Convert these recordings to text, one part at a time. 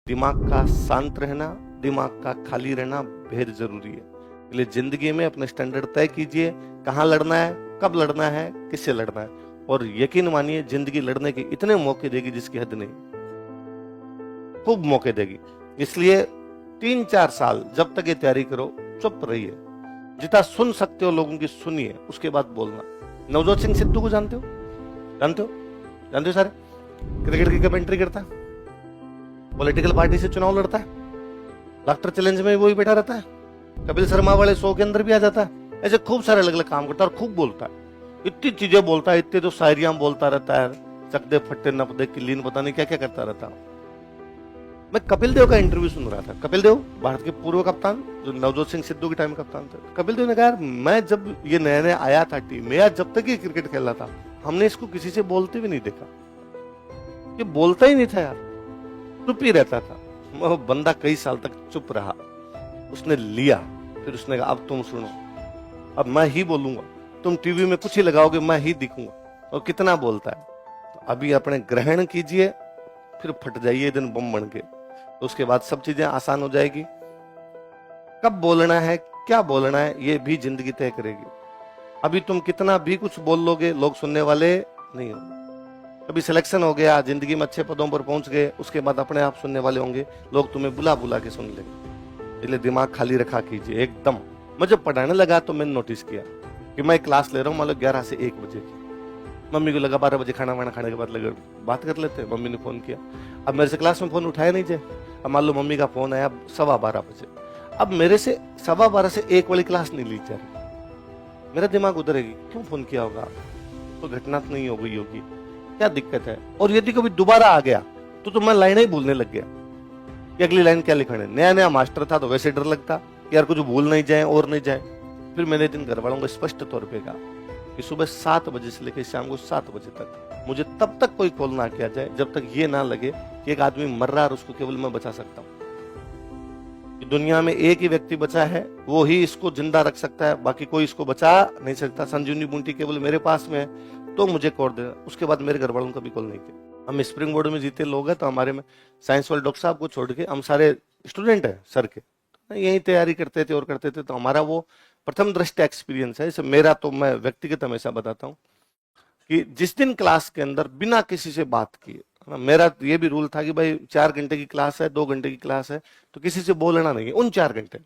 दिमाग का शांत रहना, दिमाग का खाली रहना बेहद जरूरी है। इसलिए जिंदगी में अपने स्टैंडर्ड तय कीजिए, कहाँ लड़ना है, कब लड़ना है, किससे लड़ना है, और यकीन मानिए जिंदगी लड़ने के इतने मौके देगी जिसकी हद नहीं, खूब मौके देगी। इसलिए 3-4 साल जब तक ये तैयारी करो, चुप रहिए, जितना सुन सकते हो लोगों की सुनिए, उसके बाद बोलना। नवजोत सिंह सिद्धू को जानते हो? जानते हो? जानते हो सारे? क्रिकेट की कमेंट्री करता है, पॉलिटिकल पार्टी से चुनाव लड़ता है, डॉक्टर चैलेंज में वही बैठा रहता है, कपिल शर्मा वाले शो के अंदर भी आ जाता है। ऐसे खूब सारे अलग अलग काम करता है और खूब बोलता है, इतनी चीजें बोलता है, इतने तो शायरियां बोलता रहता है, चकदे फट्टे नपदे किलीन पता नहीं क्या क्या करता रहता है। मैं कपिल देव का इंटरव्यू सुन रहा था। कपिल देव भारत के पूर्व कप्तान, जो नवजोत सिंह सिद्धू के टाइम कप्तान थे। कपिल देव ने कहा, यार मैं जब ये नया नया आया था टीम में, या जब तक ये क्रिकेट खेल रहा था, हमने इसको किसी से बोलते भी नहीं देखा। ये बोलता ही नहीं था यार, चुप ही रहता था। वो बंदा कई साल तक चुप रहा, उसने लिया, फिर उसने कहा अब तुम सुनो, अब मैं ही बोलूंगा, तुम टीवी में कुछ ही लगाओगे, मैं ही दिखूंगा। और कितना बोलता है। तो अभी अपने ग्रहण कीजिए, फिर फट जाइए दिन बम बन के, तो उसके बाद सब चीजें आसान हो जाएगी। कब बोलना है, क्या बोलना है, ये भी जिंदगी तय करेगी। अभी तुम कितना भी कुछ बोल लोगे, लोग सुनने वाले नहीं होंगे। कभी सिलेक्शन हो गया, जिंदगी में अच्छे पदों पर पहुंच गए, उसके बाद अपने आप सुनने वाले होंगे, लोग तुम्हें बुला बुला के सुन लेंगे। इसलिए दिमाग खाली रखा कीजिए एकदम। मैं जब पढ़ाने लगा तो मैंने नोटिस किया कि मैं क्लास ले रहा हूँ, मान लो 11 से 1 बजे की, मम्मी को लगा 12 बजे खाना वाना खाने के बाद लगे बात कर लेते हैं। मम्मी ने फोन किया, अब मेरे से क्लास में फोन उठाया नहीं जाए। अब मान लो मम्मी का फोन आया 12:15 बजे, अब मेरे से 12:15 से 1 वाली क्लास नहीं ली जा रही। मेरा दिमाग उधर है, क्यों फोन किया होगा, तो घटना तो नहीं हो गई होगी, क्या दिक्कत है। और यदि कभी दोबारा आ गया तो मैं लाइन ही भूलने लग गया कि अगली लाइन क्या लिखना है। नया नया मास्टर था तो वैसे डर लगता यार कुछ भूल नहीं जाए और नहीं जाए। फिर मैंने दिन घर वालों को स्पष्ट तौर पे कहा कि सुबह 7 बजे से लेकर शाम को 7 बजे तक मुझे तब तक कोई कॉल ना किया जाए जब तक ये ना लगे कि एक आदमी मर रहा है और उसको केवल मैं बचा सकता हूँ। दुनिया में एक ही व्यक्ति बचा है, वो ही इसको जिंदा रख सकता है, बाकी कोई इसको बचा नहीं सकता। संजीवनी बूटी केवल मेरे पास में है, तो मुझे कॉल देना। उसके बाद मेरे घर वालों को भी कॉल नहीं किया। हम स्प्रिंग बोर्ड में जीते लोग हैं, तो हमारे में साइंस वाले डॉक्टर साहब को छोड़ के हम सारे स्टूडेंट हैं सर के, यही तैयारी करते थे और करते थे। तो हमारा वो प्रथम दृष्टि एक्सपीरियंस है। मेरा तो मैं व्यक्तिगत हमेशा बताता हूँ कि जिस दिन क्लास के अंदर बिना किसी से बात किए, मेरा ये भी रूल था कि भाई 4 घंटे की क्लास है, 2 घंटे की क्लास है, तो किसी से बोलना नहीं है उन 4 घंटे।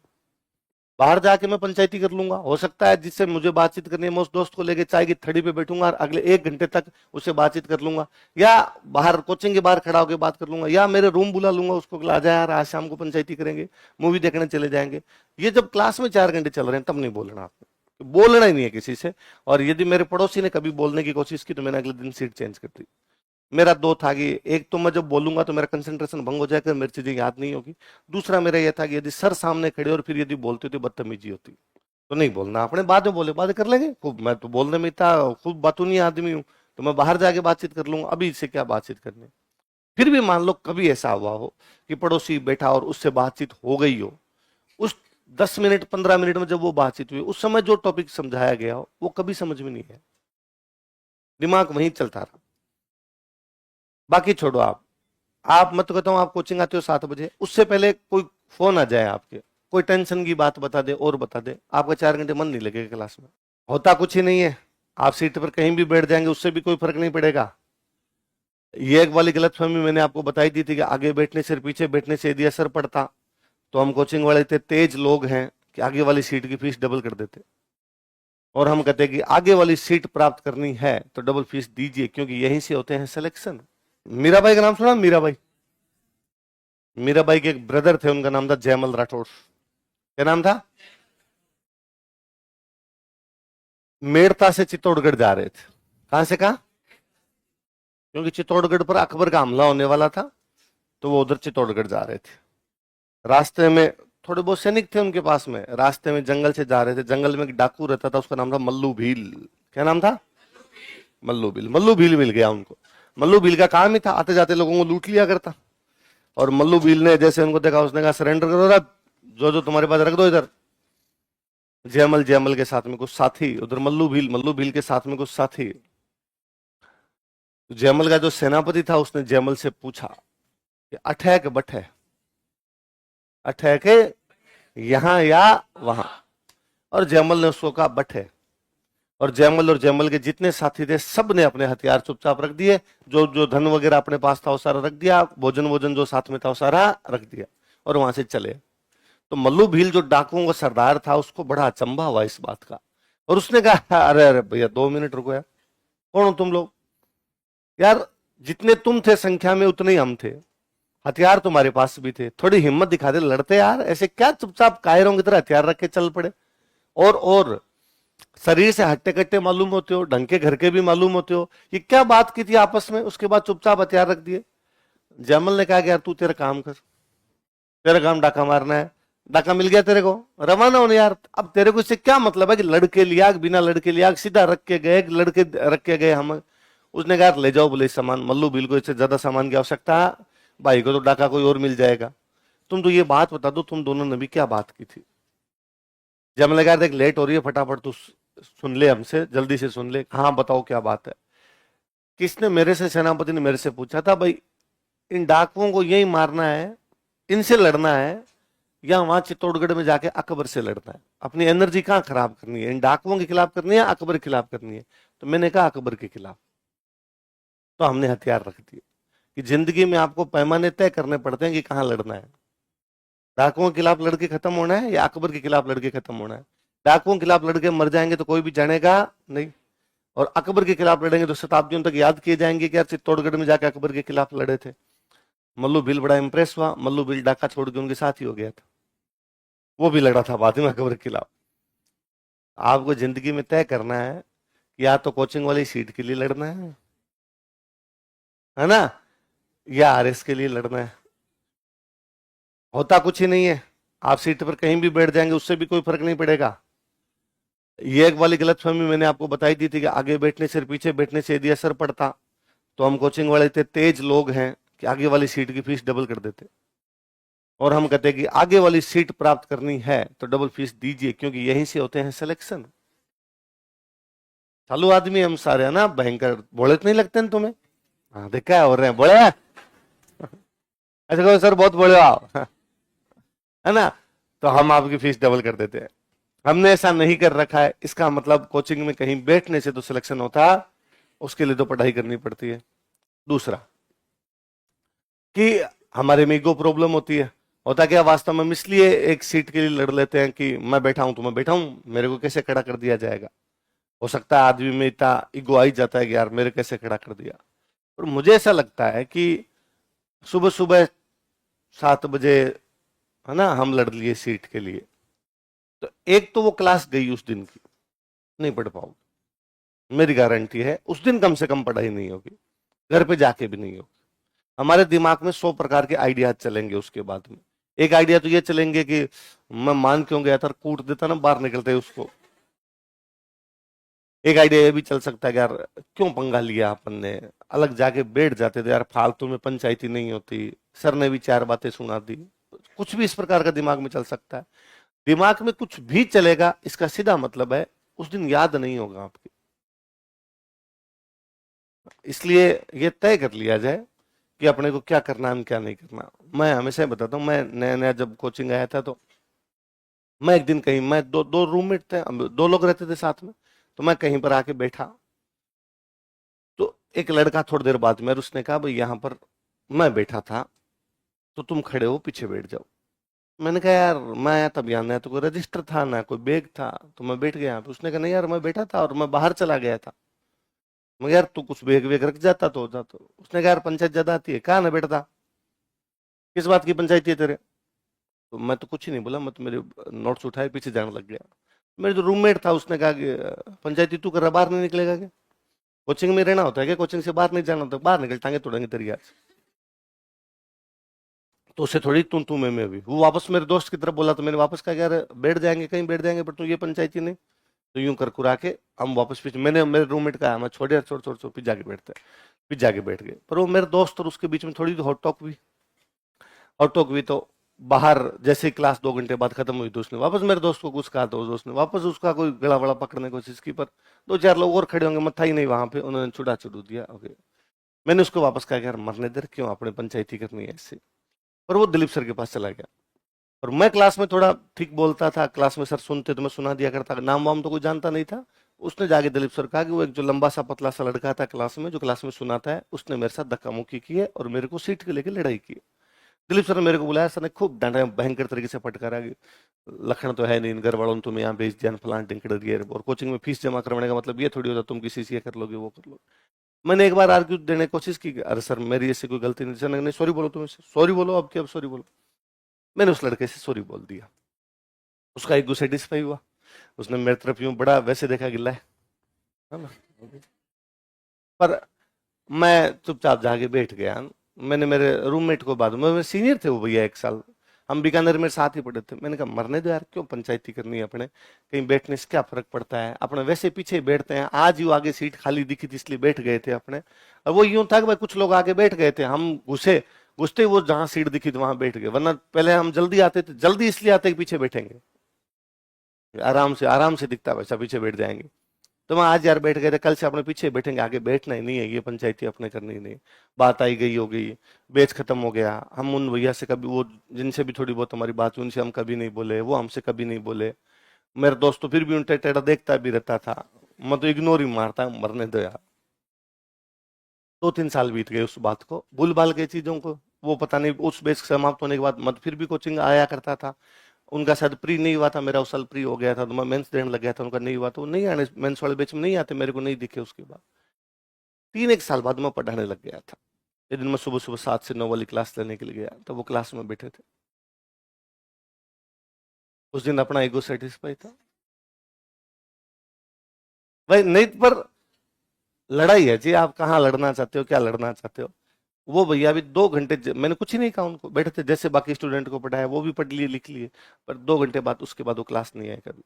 बाहर जाके मैं पंचायती कर लूंगा, हो सकता है जिससे मुझे बातचीत करनी है मैं उस दोस्त को लेके चाय की थड़ी पे बैठूंगा और अगले 1 घंटे तक उससे बातचीत कर लूंगा, या बाहर कोचिंग के बाहर खड़ा होकर बात कर लूंगा, या मेरे रूम बुला लूंगा उसको, आ जा यार आज शाम को पंचायती करेंगे, मूवी देखने चले जाएंगे। ये जब क्लास में 4 घंटे चल रहे हैं तब नहीं बोलना, आपको बोलना ही नहीं है किसी से। और यदि मेरे पड़ोसी ने कभी बोलने की कोशिश की तो मैंने अगले दिन सीट चेंज कर दी। मेरा 2 था कि एक तो मैं जब बोलूंगा तो मेरा कंसंट्रेशन भंग हो जाएगा, मेरी चीजें याद नहीं होगी। दूसरा मेरा यह था कि यदि सर सामने खड़े और फिर यदि बोलते तो बदतमीजी होती, तो नहीं बोलना। अपने बाद में बोले, बात कर लेंगे खूब, मैं तो बोलने में था खूब बातूनी आदमी हूं, तो मैं बाहर जाके बातचीत कर लूंगा, अभी इससे क्या बातचीत करनी। फिर भी मान लो कभी ऐसा हुआ हो कि पड़ोसी बैठा और उससे बातचीत हो गई हो, उस 10 मिनट 15 मिनट में जब वो बातचीत हुई, उस समय जो टॉपिक समझाया गया हो वो कभी समझ में नहीं है, दिमाग वहीं चलता रहा। बाकी छोड़ो, आप मत कहता हूं आप कोचिंग आते हो 7 बजे, उससे पहले कोई फोन आ जाए आपके, कोई टेंशन की बात बता दे और बता दे, आपका 4 घंटे मन नहीं लगेगा क्लास में। होता कुछ ही नहीं है, आप सीट पर कहीं भी बैठ जाएंगे, उससे भी कोई फर्क नहीं पड़ेगा। ये एक वाली गलतफहमी मैंने आपको बताई दी थी कि आगे बैठने से पीछे बैठने से यदि असर पड़ता, तो हम कोचिंग वाले इतने तेज लोग हैं कि आगे वाली सीट की फीस डबल कर देते, और हम कहते कि आगे वाली सीट प्राप्त करनी है तो डबल फीस दीजिए, क्योंकि यहीं से होते हैं सिलेक्शन। मीराबाई का नाम सुना? मीराबाई, मीराबाई के एक ब्रदर थे, उनका नाम था जयमल राठौर। क्या नाम था? मेड़ता से चित्तौड़गढ़ जा रहे थे। कहां से कहा? क्योंकि चित्तौड़गढ़ पर अकबर का हमला होने वाला था, तो वो उधर चित्तौड़गढ़ जा रहे थे। रास्ते में थोड़े बहुत सैनिक थे उनके पास में, रास्ते में जंगल से जा रहे थे। जंगल में एक डाकू रहता था, उसका नाम था मल्लू भील। क्या नाम था? मल्लू भील। मल्लू भील मिल गया उनको। मल्लू भील का काम ही था आते जाते लोगों को लूट लिया करता। और मल्लू भील ने जैसे उनको देखा, उसने कहा सरेंडर करो, रहा जो जो तुम्हारे पास रख दो इधर। जयमल, जयमल के साथ में कुछ साथी, उधर मल्लू भील के साथ में कुछ साथी। जयमल का जो सेनापति था उसने जयमल से पूछा कि अठे के बठे, अठे के यहां या वहां। और जयमल ने उसको कहा बठे। और जयमल के जितने साथी थे सब ने अपने हथियार चुपचाप रख दिए, जो जो धन वगैरह अपने पास था वो सारा रख दिया, भोजन वोजन जो साथ में था वो सारा रख दिया, और वहां से चले। तो मल्लू भील जो डाकुओं का सरदार था उसको बड़ा अचंभा हुआ इस बात का, और उसने कहा अरे अरे भैया 2 मिनट रुको यार, कौन हो तुम लोग? यार जितने तुम थे संख्या में उतने ही हम थे, हथियार तुम्हारे पास भी थे, थोड़ी हिम्मत दिखा दे, लड़ते यार, ऐसे क्या चुपचाप कायरों की तरह हथियार रख के चल पड़े। और शरीर से हट्टे कट्टे मालूम होते हो, ढंग के घर के भी मालूम होते हो, ये क्या बात की थी आपस में, उसके बाद चुपचाप हथियार रख दिए। जयमल ने कहा कि यार तू तेरा काम कर, तेरा काम डाका मारना है, डाका मिल गया तेरे को, रवाना होने यार, अब तेरे को इससे क्या मतलब है कि लड़के लिया बिना लड़के लिया सीधा रख के गए, लड़के रख के गए हम। उसने कहा ले जाओ बोले सामान, मल्लू बिल को इससे ज्यादा सामान की आवश्यकता है, भाई को तो डाका कोई और मिल जाएगा, तुम तो ये बात बता दो तुम दोनों ने भी क्या बात की थी। जयमल ने कहा देख लेट हो रही है, फटाफट तू सुन ले हमसे, जल्दी से सुन ले, हाँ बताओ क्या बात है। किसने मेरे से, सेनापति ने मेरे से पूछा था भाई इन डाकुओं को यही मारना है, इनसे लड़ना है, या वहां चित्तौड़गढ़ में जाके अकबर से लड़ना है, अपनी एनर्जी कहाँ खराब करनी है, इन डाकुओं के खिलाफ करनी है अकबर के खिलाफ करनी है। तो मैंने कहा अकबर के खिलाफ। तो हमने हथियार रख दिए कि जिंदगी में आपको पैमाने तय करने पड़ते हैं कि कहाँ लड़ना है, डाकुओं के खिलाफ लड़के खत्म होना है या अकबर के खिलाफ लड़के खत्म होना है। डाकुओं के खिलाफ लड़के मर जाएंगे तो कोई भी जानेगा नहीं, और अकबर के खिलाफ लड़ेंगे तो शताब्दियों तक याद किए जाएंगे कि यार चित्तौड़गढ़ में जाकर अकबर के खिलाफ लड़े थे। मल्लू बिल बड़ा इंप्रेस हुआ, मल्लू बिल डाका छोड़ के उनके साथ ही हो गया था, वो भी लड़ा था बाद में अकबर के खिलाफ। आपको जिंदगी में तय करना है कि या तो कोचिंग वाली सीट के लिए लड़ना है ना, या आरएस के लिए लड़ना है। होता कुछ ही नहीं है, आप सीट पर कहीं भी बैठ जाएंगे उससे भी कोई फर्क नहीं पड़ेगा। ये एक वाली गलतफहमी मैंने आपको बताई दी थी कि आगे बैठने से पीछे बैठने से यदि असर पड़ता, तो हम कोचिंग वाले इतने तेज लोग हैं कि आगे वाली सीट की फीस डबल कर देते, और हम कहते हैं कि आगे वाली सीट प्राप्त करनी है तो डबल फीस दीजिए, क्योंकि यहीं से होते हैं सिलेक्शन। चालू आदमी हम सारे है ना, भयंकर बोले तो नहीं लगते हैं तुम्हें? हाँ देखा है, हो रहे हैं बोले ऐसे कहो सर बहुत बोले हो आप है ना, तो हम आपकी फीस डबल कर देते हैं। हमने ऐसा नहीं कर रखा है, इसका मतलब कोचिंग में कहीं बैठने से तो सिलेक्शन होता, उसके लिए तो पढ़ाई करनी पड़ती है। दूसरा कि हमारे में ईगो प्रॉब्लम होती है, होता क्या वास्तव में हम इसलिए एक सीट के लिए लड़ लेते हैं कि मैं बैठा हूं तो मैं बैठा हूं, मेरे को कैसे खड़ा कर दिया जाएगा। हो सकता है आदमी में इतना ईगो आ ही जाता है कि यार मेरे कैसे खड़ा कर दिया। और मुझे ऐसा लगता है कि सुबह सुबह 7 बजे है ना हम लड़ लिए सीट के लिए, तो एक तो वो क्लास गई उस दिन की, नहीं पढ़ पाओगे, मेरी गारंटी है उस दिन कम से कम पढ़ाई नहीं होगी, घर पे जाके भी नहीं होगी। हमारे दिमाग में 100 प्रकार के आइडिया चलेंगे, उसके बाद में एक आइडिया तो ये चलेंगे कि मैं मान क्यों गया था, कूट देता ना बाहर निकलते उसको। एक आइडिया ये भी चल सकता है कि यार क्यों पंगा लिया अपन ने, अलग जाके बैठ जाते थे यार, फालतू में पंचायती नहीं होती, सर ने भी 4 बातें सुना दी। कुछ भी इस प्रकार का दिमाग में चल सकता है। दिमाग में कुछ भी चलेगा, इसका सीधा मतलब है उस दिन याद नहीं होगा आपकी। इसलिए ये तय कर लिया जाए कि अपने को क्या करना है क्या नहीं करना। मैं हमेशा ही बताता हूँ, मैं नया नया जब कोचिंग आया था तो मैं एक दिन कहीं, मैं दो दो रूममेट थे, हम 2 लोग रहते थे साथ में, तो मैं कहीं पर आके बैठा, तो एक लड़का थोड़ी देर बाद में, उसने कहा भाई यहाँ पर मैं बैठा था तो तुम खड़े हो पीछे बैठ जाओ। मैंने कहा यार मैं आया तब यहाँ, ना तो कोई रजिस्टर था ना कोई बैग था, तो मैं बैठ गया यहाँ पे। उसने कहा नहीं यार मैं बैठा था और मैं बाहर चला गया था। मैं यार तू कुछ बैग वेग रख जाता तो होता। तो उसने कहा यार पंचायत ज्यादा आती है, कहाँ ना बैठता, किस बात की पंचायत है तेरे? तो मैं तो कुछ ही नहीं बोला, मैं तो मेरे नोट्स उठाए पीछे जाने लग गया। मेरे जो रूममेट था उसने कहा कि पंचायती तू कर रहा, बाहर नहीं निकलेगा क्या? कोचिंग में रहना होता है क्या, कोचिंग से बाहर नहीं जाना होता? बाहर निकल टांगे तोड़ेंगे तेरी आज। तो उससे थोड़ी तू मैं भी, वो वापस मेरे दोस्त की तरफ बोला, तो मैंने वापस कहा यार बैठ जाएंगे कहीं बैठ जाएंगे, पर तू ये पंचायती नहीं। तो यूं कर कुरा के हम वापस पीछे, मैंने मेरे रूममेट का मैं छोड़ यार छोड़ छोड़ छोड़, फिर जाके बैठते, फिर जाके बैठ गए। पर वो मेरे दोस्त और उसके बीच में थोड़ी हॉट टॉक हुई, हॉट टॉक हुई तो बाहर जैसे ही क्लास 2 घंटे बाद खत्म हुई तो उसने वापस मेरे दोस्त को कुछ कहा, तो उस दोस्त ने वापस उसका कोई गला वड़ा पकड़ने की कोशिश की, पर 2-4 लोग और खड़े होंगे, मत्था ही नहीं वहां पे, उन्होंने छुड़ा छुड़ू दिया। ओके, मैंने उसको वापस कहा कि यार मरने दे, क्यों अपने पंचायती करनी है इससे। पर वो दिलीप सर के पास चला गया। और मैं क्लास में थोड़ा ठीक बोलता था, क्लास में सर सुनते तो मैं सुना दिया करता, नाम वाम तो कोई जानता नहीं था। उसने जाके दिलीप सर कहा कि वो एक जो लंबा सा पतला सा लड़का था क्लास में, जो क्लास में सुनाता है, उसने मेरे साथ धक्का मुक्की की है और मेरे को सीट के लेके लड़ाई की है। दिलीप सर ने मेरे को बुलाया, सर ने खूब डांटा, भयंकर तरीके से फटकारा कि लखन तो है नहीं इन घर वालों ने तुम्हें यहाँ भेज दिया, फलान टिंकड़ दिए, और कोचिंग में फीस जमा करवाने का मतलब ये थोड़ी होता तुम किसी से ये कर लोगे वो कर लोगे। मैंने एक बार आर्ग्यू देने की कोशिश की, अरे सर मेरी ऐसी कोई गलती नहीं। सर ने नहीं, सॉरी बोलो, तुम सॉरी बोलो, अब क्या, अब सॉरी बोलो। मैंने उस लड़के से सॉरी बोल दिया, उसका ईगो सेटिस्फाई हुआ, उसने मेरी तरफ यूं बड़ा वैसे देखा, गिल्ला है ना, पर मैं चुपचाप जाके बैठ गया। मैंने मेरे रूममेट को, बाद में सीनियर थे वो भैया 1 साल, हम बीकानेर में साथ ही पढ़े थे, मैंने कहा मरने दो यार, क्यों पंचायती करनी है अपने, कहीं बैठने से क्या फर्क पड़ता है, अपने वैसे पीछे ही बैठते हैं, आज यूं आगे सीट खाली दिखी थी इसलिए बैठ गए थे अपने। और वो यूं था कि भाई कुछ लोग आगे बैठ गए थे, हम घुसे, घुसते ही वो जहां सीट दिखी थी वहां बैठ गए, वरना पहले हम जल्दी आते थे, जल्दी इसलिए आते कि पीछे बैठेंगे, आराम से दिखता वैसा पीछे बैठ जाएंगे। तो मैं आज यार बैठ गए थे, कल से अपने पीछे बैठेंगे, आगे बैठना ही नहीं है, ये पंचायती अपने करनी ही नहीं। बात आई गई हो गई, बैच खत्म हो गया। हम उन भैया से कभी, वो जिनसे भी थोड़ी बहुत हमारी बात हुई, उनसे हम कभी नहीं बोले, वो हमसे कभी नहीं बोले। मेरा दोस्त तो फिर भी उल्टा टेढ़ा देखता भी रहता था, मैं तो इग्नोर ही मारता, मरने दो यार। 2-3 साल बीत गए उस बात को, भूल भाल गई चीजों को। वो पता नहीं उस बैच समाप्त होने के बाद मत फिर भी कोचिंग आया करता था। उनका शायद प्री नहीं हुआ था, मेरा उस साल प्री हो गया था, तो मैं मेंस देने लग गया था, उनका नहीं हुआ, तो वो नहीं आने, मेंस वाले बैच में नहीं आते, मेरे को नहीं दिखे। उसके बाद 3-1 साल बाद मैं पढ़ाने लग गया था। एक दिन मैं सुबह सुबह 7 से 9 वाली क्लास लेने के लिए गया, तो वो क्लास में बैठे थे। उस दिन अपना ईगो सेटिस्फाई था भाई, नहीं पर लड़ाई है जी, आप कहाँ लड़ना चाहते हो, क्या लड़ना चाहते हो। वो भैया भी 2 घंटे, मैंने कुछ ही नहीं कहा उनको, बैठे थे जैसे बाकी स्टूडेंट को पढ़ाया, वो भी पढ़ लिए लिख लिए, पर 2 घंटे बाद उसके बाद वो क्लास नहीं आए कभी।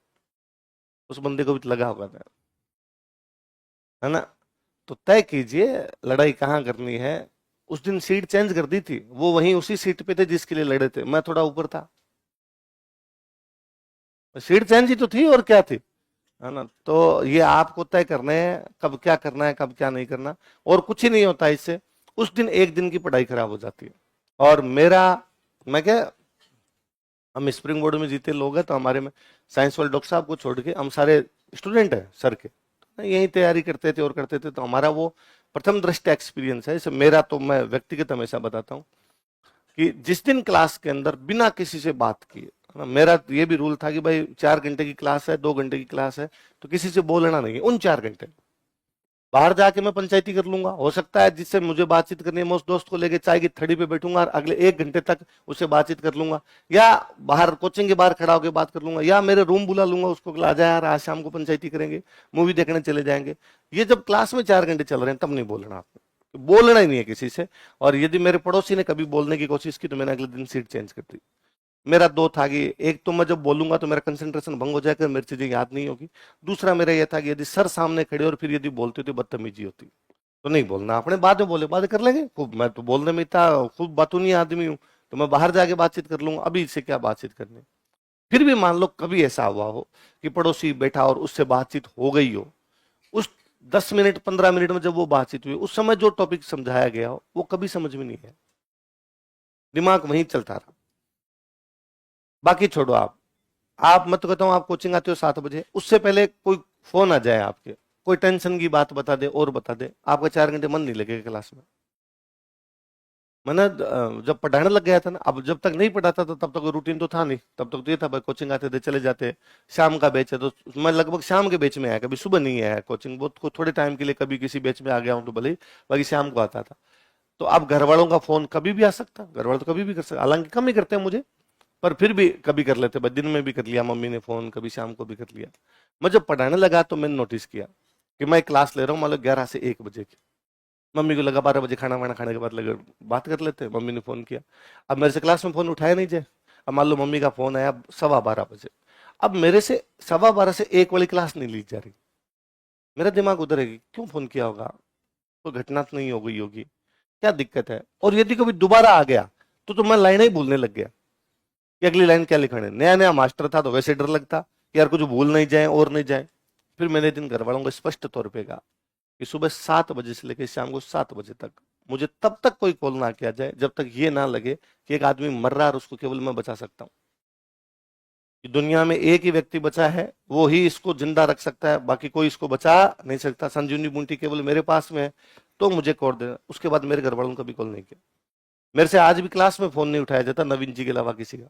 उस बंदे को भी तो लगा होगा ना, है ना। तो तय कीजिए लड़ाई कहाँ करनी है। उस दिन सीट चेंज कर दी थी, वो वहीं उसी सीट पे थे जिसके लिए लड़े थे, मैं थोड़ा ऊपर था, सीट चेंज ही तो थी और क्या थी, है ना। तो ये आपको तय करना है कब क्या करना है, कब क्या नहीं करना, और कुछ ही नहीं होता इससे। उस दिन एक दिन की पढ़ाई खराब हो जाती है। और मेरा, मैं क्या, हम स्प्रिंग बोर्ड में जीते लोग हैं, तो हमारे में साइंस वाले डॉक्टर साहब को छोड़ के हम सारे स्टूडेंट हैं सर के, तो यही तैयारी करते थे और करते थे। तो हमारा वो प्रथम दृष्टया एक्सपीरियंस है, जैसे मेरा, तो मैं व्यक्तिगत हमेशा बताता हूँ कि जिस दिन क्लास के अंदर बिना किसी से बात किए, है ना, मेरा ये भी रूल था कि भाई 4 घंटे की क्लास है, 2 घंटे की क्लास है, तो किसी से बोलना नहीं है उन 4 घंटे। बाहर जाके मैं पंचायती कर लूंगा, हो सकता है जिससे मुझे बातचीत करनी है मैं उस दोस्त को लेके चाय की थड़ी पे बैठूंगा और अगले 1 घंटे तक उससे बातचीत कर लूंगा, या बाहर कोचिंग के बाहर खड़ा होकर बात कर लूंगा, या मेरे रूम बुला लूंगा उसको, आ जा यार आज शाम को पंचायती करेंगे, मूवी देखने चले जाएंगे। ये जब क्लास में 4 घंटे चल रहे हैं तब नहीं बोलना आपको, बोलना ही नहीं है किसी से। और यदि मेरे पड़ोसी ने कभी बोलने की कोशिश की तो मैंने अगले दिन सीट चेंज कर दी। मेरा दो था कि एक तो मैं जब बोलूंगा तो मेरा कंसंट्रेशन भंग हो जाएगा, मेरी चीजें याद नहीं होगी। दूसरा मेरा यह था कि यदि सर सामने खड़े और फिर यदि बोलते तो बदतमीजी होती, तो नहीं बोलना, अपने बाद में बोले, बात कर लेंगे खूब, मैं तो बोलने में इतना खूब बातूनी आदमी हूँ, तो मैं बाहर जाके बातचीत कर लूंगा, अभी इससे क्या बातचीत करनी। फिर भी मान लो कभी ऐसा हुआ हो कि पड़ोसी बैठा और उससे बातचीत हो गई हो, उस 10 मिनट 15 मिनट में जब वो बातचीत हुई, उस समय जो टॉपिक समझाया गया हो वो कभी समझ में नहीं है, दिमाग वहीं चलता रहा। बाकी छोड़ो, आप मैं तो कहता हूँ, आप कोचिंग आते हो 7 बजे, उससे पहले कोई फोन आ जाए आपके, कोई टेंशन की बात बता दे और बता दे, आपका 4 घंटे मन नहीं लगेगा क्लास में। मैंने जब पढ़ाने लग गया था ना, अब जब तक नहीं पढ़ाता था तब तक रूटीन तो था नहीं, तब तक तो ये था भाई कोचिंग आते थे चले जाते, शाम का बैच है तो मैं लगभग शाम के बैच में आया, कभी सुबह नहीं आया कोचिंग, बहुत थोड़े टाइम के लिए कभी किसी बैच में आ गया हूँ तो भले ही, बाकी शाम को आता था। तो अब घर वालों का फोन कभी भी आ सकता, घर वाले तो कभी भी कर सकते, हालांकि कम ही करते हैं मुझे, पर फिर भी कभी कर लेते भाई, दिन में भी कर लिया मम्मी ने फोन, कभी शाम को भी कर लिया। मैं जब पढ़ाने लगा तो मैंने नोटिस किया कि मैं क्लास ले रहा हूँ मान लो 11 से 1 बजे की, मम्मी को लगा 12 बजे खाना वाना खाने के बाद लगे बात कर लेते, मम्मी ने फोन किया, अब मेरे से क्लास में फोन उठाया नहीं जाए, अब मान लो मम्मी का फोन आया 12:15 बजे, अब मेरे से 12:15 से 1 वाली क्लास नहीं ली जा रही, मेरा दिमाग उधर है कि क्यों फोन किया होगा, कोई घटना तो नहीं हो गई होगी, क्या दिक्कत है। और यदि कभी दोबारा आ गया तो मैं लाइन ही भूलने लग गया कि अगली लाइन क्या लिखना है, नया नया मास्टर था तो वैसे डर लगता कि यार कुछ भूल नहीं जाए और नहीं जाए। फिर मैंने दिन घर वालों को स्पष्ट तौर पे कहा कि सुबह 7 बजे से लेकर शाम को 7 बजे तक मुझे तब तक कोई कॉल ना किया जाए जब तक ये ना लगे कि एक आदमी मर रहा है और उसको केवल मैं बचा सकता हूँ। कि दुनिया में एक ही व्यक्ति बचा है, वो ही इसको जिंदा रख सकता है, बाकी कोई इसको बचा नहीं सकता। संजीवनी बूटी केवल मेरे पास में है, तो मुझे कॉल देना। उसके बाद मेरे घर वालों ने कभी कॉल नहीं किया। मेरे से आज भी क्लास में फोन नहीं उठाया जाता नवीन जी के अलावा किसी का।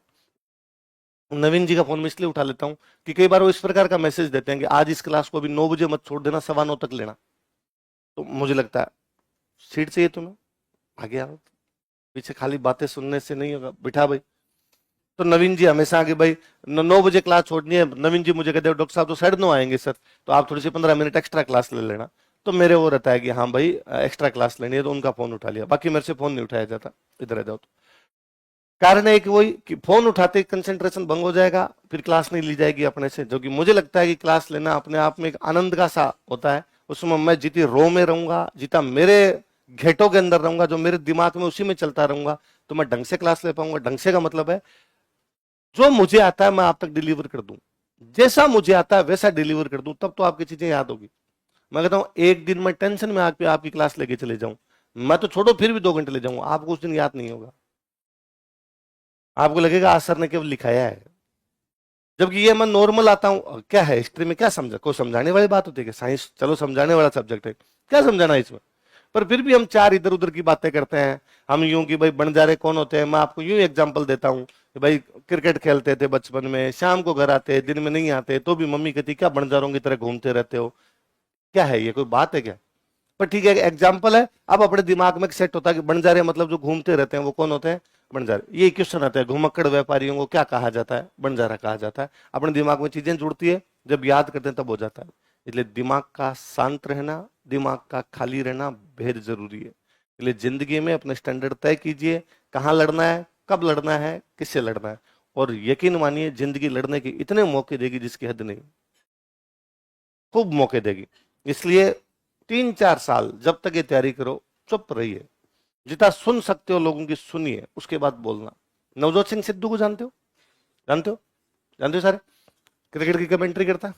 नवीन जी का फोन मैं इसलिए उठा लेता हूं कि कई बार वो इस प्रकार का मैसेज देते हैं कि आज इस क्लास को अभी 9 बजे मत छोड़ देना, 9:15 तक लेना। तो मुझे लगता है सीट चाहिए तुम्हें, आगे आओ, पीछे खाली बातें सुनने से नहीं होगा, बिठा भाई। तो नवीन जी हमेशा आगे भाई 9 बजे क्लास छोड़नी है, नवीन जी मुझे कहते हैं डॉक्टर साहब तो 9:30 आएंगे सर, तो आप थोड़ी सी 15 मिनट एक्स्ट्रा क्लास ले लेना। तो मेरे वो रहता है कि हाँ भाई एक्स्ट्रा क्लास लेनी है, तो उनका फोन उठा लिया, बाकी मेरे से फोन नहीं उठाया जाता, इधर आ जाओ। तो कारण है कि वही कि फोन उठाते कंसंट्रेशन भंग हो जाएगा, फिर क्लास नहीं ली जाएगी अपने से। जो कि मुझे लगता है कि क्लास लेना अपने आप में एक आनंद का सा होता है, उसमें मैं जितनी रो में रहूंगा, जितना मेरे घेटों के अंदर रहूंगा, जो मेरे दिमाग में उसी में चलता रहूंगा, तो मैं ढंग से क्लास ले पाऊंगा। ढंग से का मतलब है जो मुझे आता है मैं आप तक डिलीवर कर दूं, जैसा मुझे आता है वैसा डिलीवर कर दूं, तब तो आपकी चीजें याद होगी। मैं कहता हूं एक दिन मैं टेंशन में आके आपकी क्लास लेके चले जाऊं, मैं तो छोड़ो फिर भी 2 घंटे ले जाऊंगा, आपको उस दिन याद नहीं होगा। आपको लगेगा आज सर ने केवल लिखाया है। जबकि ये मैं नॉर्मल आता हूं, क्या है हिस्ट्री में क्या समझा, कोई समझाने वाली बात होती है? साइंस चलो समझाने वाला सब्जेक्ट है, क्या समझाना है इसमें? पर फिर भी हम चार इधर उधर की बातें करते हैं। हम यूं कि भाई बंजारे कौन होते हैं, मैं आपको यूं एग्जांपल देता हूं कि भाई क्रिकेट खेलते थे बचपन में, शाम को घर आते, दिन में नहीं आते, तो भी मम्मी कहती क्या बंजारों की तरह घूमते रहते हो, क्या है ये, कोई बात है क्या? पर ठीक है एग्जाम्पल है। अब अपने दिमाग में सेट होता है कि बंजारे मतलब जो घूमते रहते हैं वो कौन होते हैं? बंजारे। ये क्वेश्चन आता है घुमक्कड़ व्यापारियों को क्या कहा जाता है? बंजारा कहा जाता है। अपने दिमाग में चीजें जुड़ती है, जब याद करते हैं तब हो जाता है। इसलिए दिमाग का शांत रहना, दिमाग का खाली रहना बेहद जरूरी है। इसलिए जिंदगी में अपने स्टैंडर्ड तय कीजिए, कहाँ लड़ना है, कब लड़ना है, किससे लड़ना है। और यकीन मानिए जिंदगी लड़ने के इतने मौके देगी जिसकी हद नहीं, खूब मौके देगी। इसलिए 3-4 साल जब तक ये तैयारी करो, चुप रहिए, जितना सुन सकते हो लोगों की सुनिए, उसके बाद बोलना। नवजोत सिंह सिद्धू को जानते हो? जानते हो? जानते हो सारे? क्रिकेट की कमेंट्री करता है,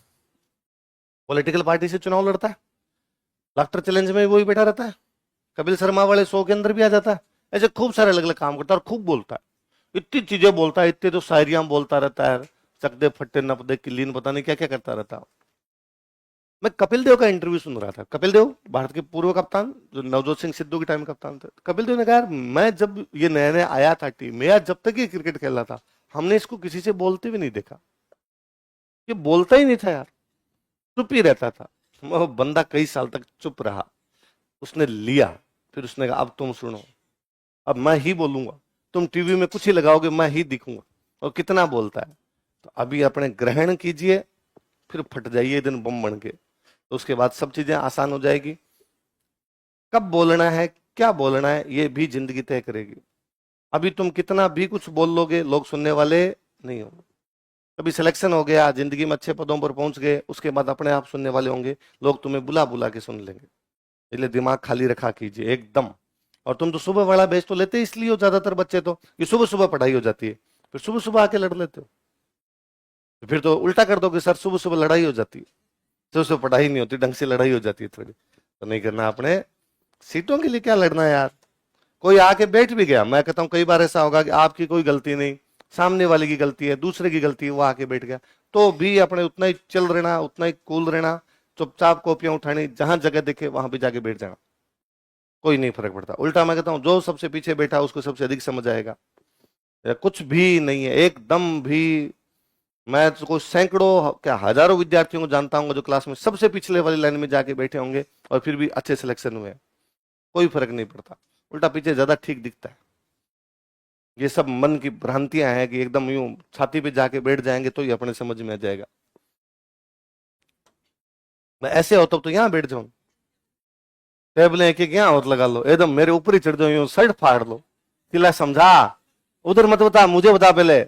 पॉलिटिकल पार्टी से चुनाव लड़ता है, लाफ्टर चैलेंज में वही बैठा रहता है, कपिल शर्मा वाले शो के अंदर भी आ जाता है। ऐसे खूब सारे अलग अलग काम करता है और खूब बोलता है, इतनी चीजें बोलता है, इतनी तो शायरियां बोलता रहता है, चकदे फट्टे नपदे किलीन पता नहीं क्या क्या करता रहता है। मैं कपिल देव का इंटरव्यू सुन रहा था। कपिल देव भारत के पूर्व कप्तान, जो नवजोत सिंह सिद्धू के टाइम कप्तान थे। कपिल देव ने कहा यार मैं जब ये नया नया आया था टीम में, यार जब तक ये क्रिकेट खेल रहा था हमने इसको किसी से बोलते भी नहीं देखा, ये बोलता ही नहीं था यार, चुप ही रहता था। वो बंदा कई साल तक चुप रहा, उसने लिया, फिर उसने कहा अब तुम सुनो, अब मैं ही बोलूंगा, तुम टीवी में कुछ ही लगाओगे मैं ही दिखूंगा। और कितना बोलता है। तो अभी अपने ग्रहण कीजिए, फिर फट जाइए दिन बम बन के, तो उसके बाद सब चीजें आसान हो जाएगी। कब बोलना है, क्या बोलना है, ये भी जिंदगी तय करेगी। अभी तुम कितना भी कुछ बोल लोगे, लोग सुनने वाले नहीं होंगे। कभी सिलेक्शन हो गया, जिंदगी में अच्छे पदों पर पहुंच गए, उसके बाद अपने आप सुनने वाले होंगे, लोग तुम्हें बुला बुला के सुन लेंगे। इसलिए दिमाग खाली रखा कीजिए एकदम। और तुम तो सुबह वाला बैच तो लेते इसलिए हो, ज्यादातर बच्चे तो ये सुबह सुबह पढ़ाई हो जाती है, फिर सुबह सुबह आके लड़ लेते हो। तो फिर तो उल्टा कर दोगे सर, सुबह सुबह लड़ाई हो जाती है, सुबह सुबह पढ़ाई नहीं होती, ढंग से लड़ाई हो जाती है थोड़ी। तो नहीं करना, अपने सीटों के लिए क्या लड़ना है यार। कोई आके बैठ भी गया, मैं कहता हूं कई बार ऐसा होगा कि आपकी कोई गलती नहीं, सामने वाले की गलती है, दूसरे की गलती है, वो आके बैठ गया, तो भी अपने उतना ही चिल रहना, उतना ही कूल रहना, चुपचाप कॉपियां उठानी, जहां जगह दिखे वहां भी जाके बैठ जाना, कोई नहीं फर्क पड़ता। उल्टा मैं कहता हूं जो सबसे पीछे बैठा उसको सबसे अधिक समझ आएगा। कुछ भी नहीं है एकदम भी। मैं तो कोई सैकड़ों क्या हजारों विद्यार्थियों को जानता हूँ जो क्लास में सबसे पिछले वाली लाइन में जाके बैठे होंगे और फिर भी अच्छे सिलेक्शन हुए, कोई फर्क नहीं पड़ता, उल्टा पीछे ज्यादा ठीक दिखता है। ये सब मन की भ्रांतियां हैं कि एकदम यूं छाती पे जाके बैठ जाएंगे तो ही अपने समझ में आ जाएगा। मैं ऐसे होता तो यहां बैठ जाऊं, टेबलें एक एक यहाँ और लगा लो, एकदम मेरे ऊपर ही चढ़ जाओ, यूं शर्ट फाड़ लो, किला समझा, उधर मत बता मुझे बता पहले,